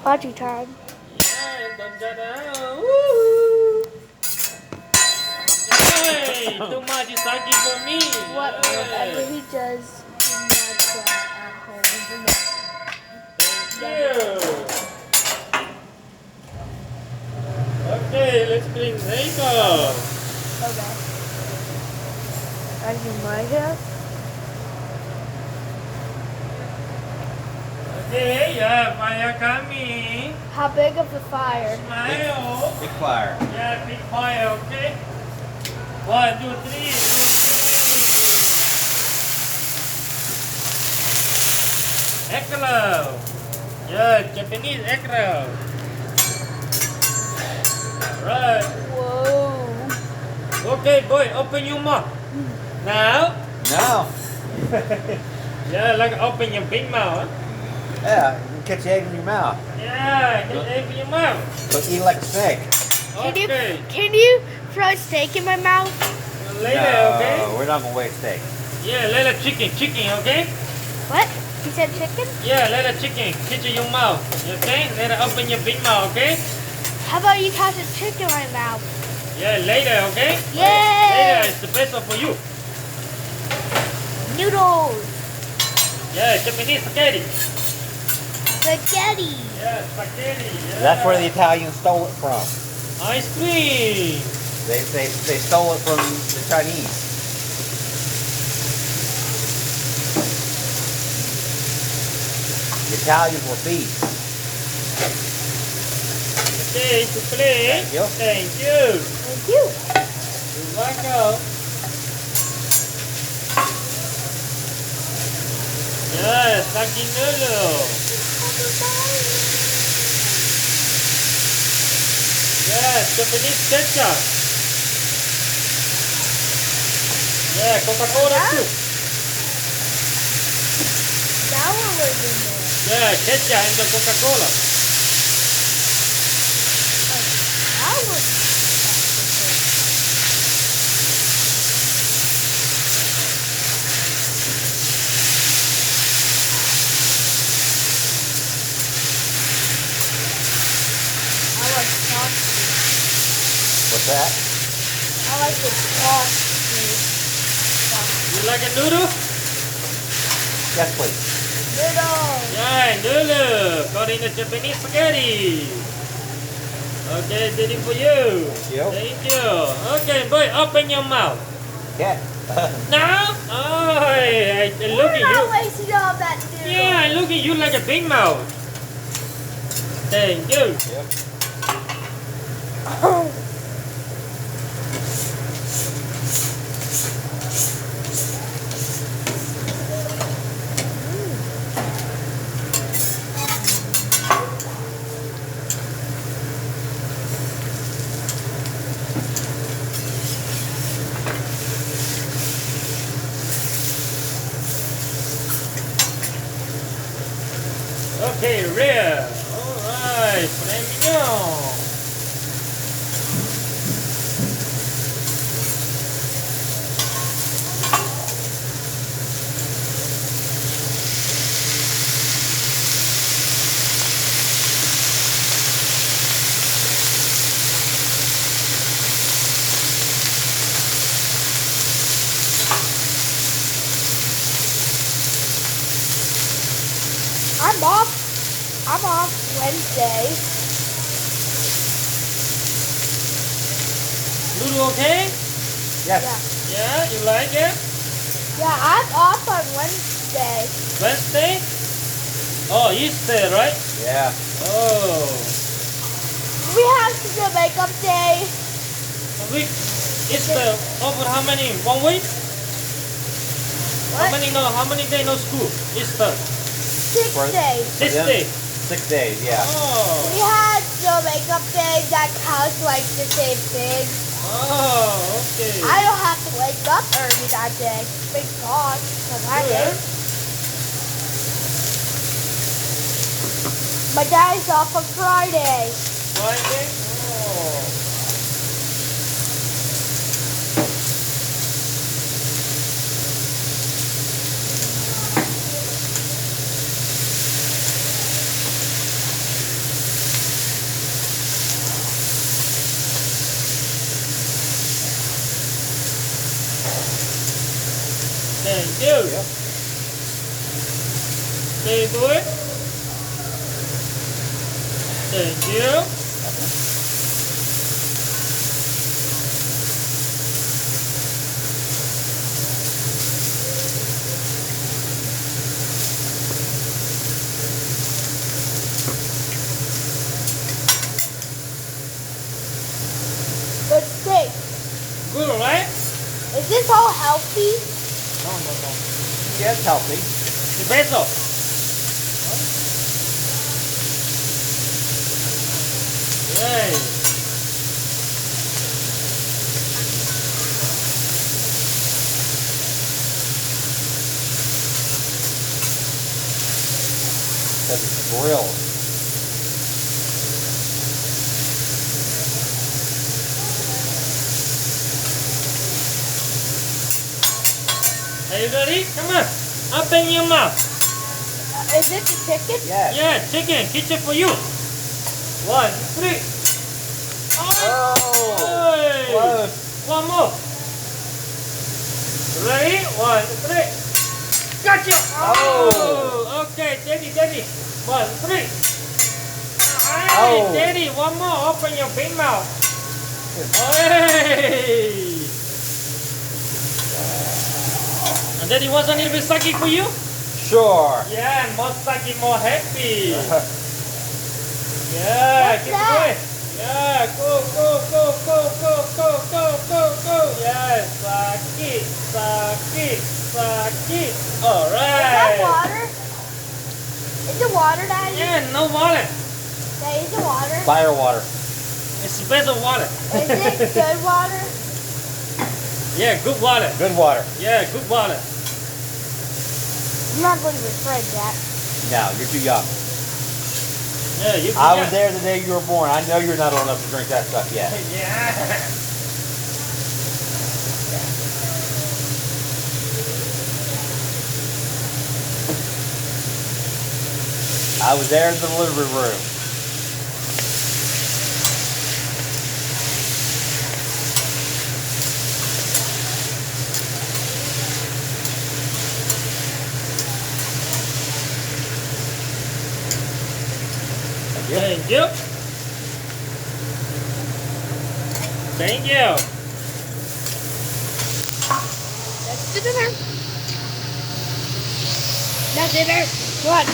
Party time. Yeah, don't get out. Woo! Hey, too much is talking for me. Whatever he does, do not try at home. Thank you. Okay, let's clean makeup. Okay. I do my hair. Okay, yeah, fire coming. How big of the fire? Smile. Big fire. Yeah, big fire, okay? 1, 2, 3. Excellent. Yeah, Japanese excellent. Alright. Whoa. Okay, boy, open your mouth. Now. No. Yeah, like open your big mouth. Huh? Yeah, you can catch egg in your mouth. Yeah, just open your mouth. But eat like a snake. Okay. Can you throw steak in my mouth? Later, No, okay? we're not gonna waste steak. Yeah, later chicken, okay? What? You said chicken? Yeah, later chicken, in your mouth. Okay? Later open your big mouth, okay? How about you toss a chicken in my mouth? Yeah, later, okay? Yay! Later is the best for you. Noodles. Yeah, Japanese spaghetti. Spaghetti. Yeah, spaghetti. Yeah. That's where the Italians stole it from. Ice cream. They stole it from the Chinese. The Italians were thieves. Okay, to play. Thank you. Thank you. Thank you. You're welcome. Yeah, sake noodle. Yeah, Japanese ketchup. Yeah, Coca-Cola too. That one was in there. Yeah, ketchup and the Coca-Cola. That was. I like sauce. What's that? I like the sauce. You like a noodle? Yes, please. Noodles. Yeah, noodle. Got in the Japanese spaghetti. Okay, did it for you. Thank you. Thank you. Okay, boy, open your mouth. Yeah. Now? Oh, I look We're at not you. wasting all that noodle. Yeah, I look at you like a big mouth. Thank you. Yep. Okay, rare. Alright, filet mignon. I'm off Wednesday. Noodle okay? Yes. Yeah, you like it? Yeah, I'm off on Wednesday. Wednesday? Oh, Easter, right? Yeah. Oh. We have to do makeup day. A week. Easter over how many? 1 week? What? How many days no school? Easter. 6 For- days. 6 them? days. 6 days, yeah. Oh. We had the makeup day that counts like the same thing. Oh, okay. I don't have to wake up early that day. Thank God. 'Cause I Good. did. My dad's off on Friday. Friday? Oh. Yep. Okay, boy. Thank you. Good steak. Good, right? Is this all healthy? No. Yeah, it's healthy. The peso. Yay. Because it's grilled. Are you ready? Come on. Open your mouth. Is it the chicken? Yes. Yeah, chicken. Kitchen for you. 1, 3. Oh! Hey. Close. One more. Ready? 1, 3. Gotcha! Oh. Okay, Daddy. 1, 3. Hey, Oh. Daddy, one more. Open your big mouth. Hey! And Daddy wants a little bit sake for you? Sure. Yeah, more sake, more happy. Yeah, What's keep that? going. Yeah, go. Yes, sake. Is that Alright. water? Is it water, Daddy? Yeah, no water. Daddy, is it water? Fire water. It's special water. Is it good water? Yeah, good water. Good water. Yeah, good water. I'm not going to refrigerate that. No, you're too young. Yeah, you I can was there the day you were born. I know you're not old enough to drink that stuff yet. Yeah. I was there in the delivery room. Thank you. Thank you. That's the dinner. That's dinner. What?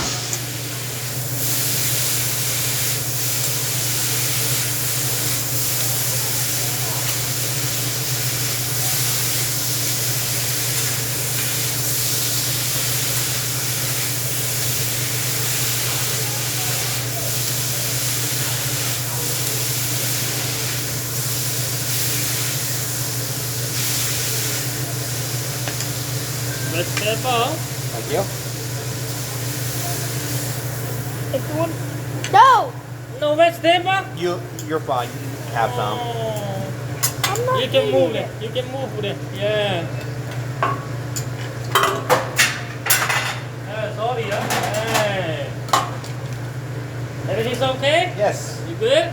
Vegetable. Thank you. It's the one. No! No vegetable? You're fine. You can have some. Oh. I'm not You can eating move it. You can move it. Yeah. Sorry, Hey. Everything's okay? Yes. You good?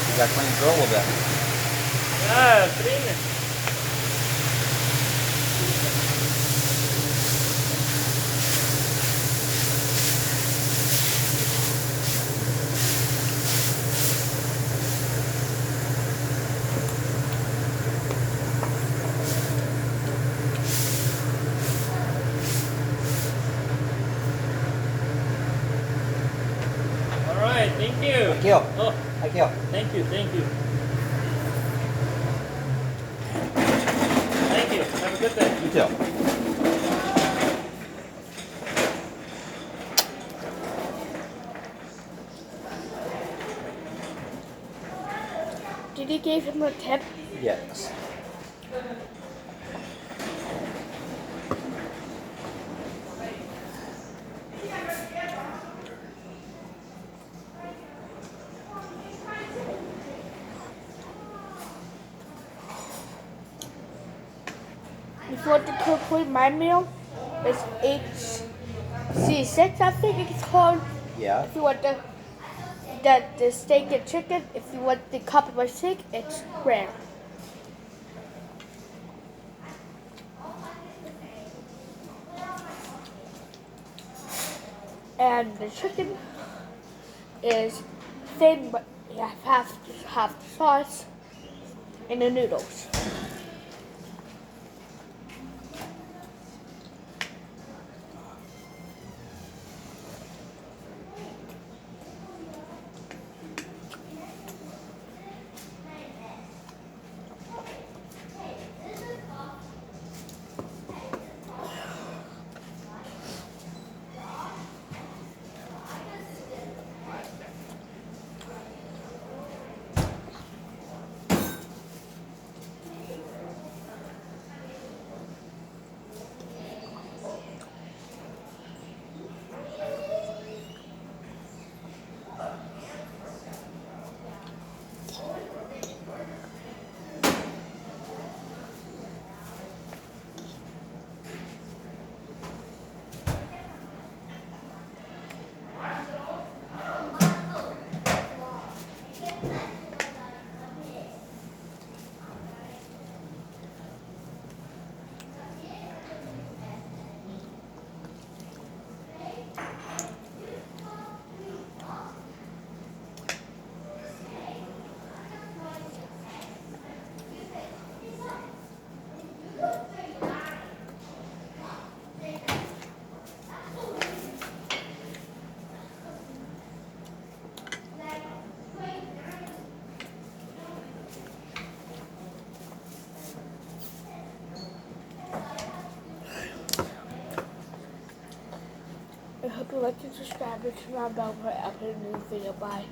You got to clean the grill a little bit. Yeah, clean it. Alright, thank you. Thank you. Oh, Thank you. thank you. Thank you. Have a good day. You too. Did you give him a tip? Yes. you want to cook my meal, it's HC6, I think it's called. Yeah. If you want the steak and chicken, if you want the cup steak, it's rare. And the chicken is thin, but you have to have the sauce and the noodles. I hope you like and subscribe and turn on bell for uploading a new video. Bye.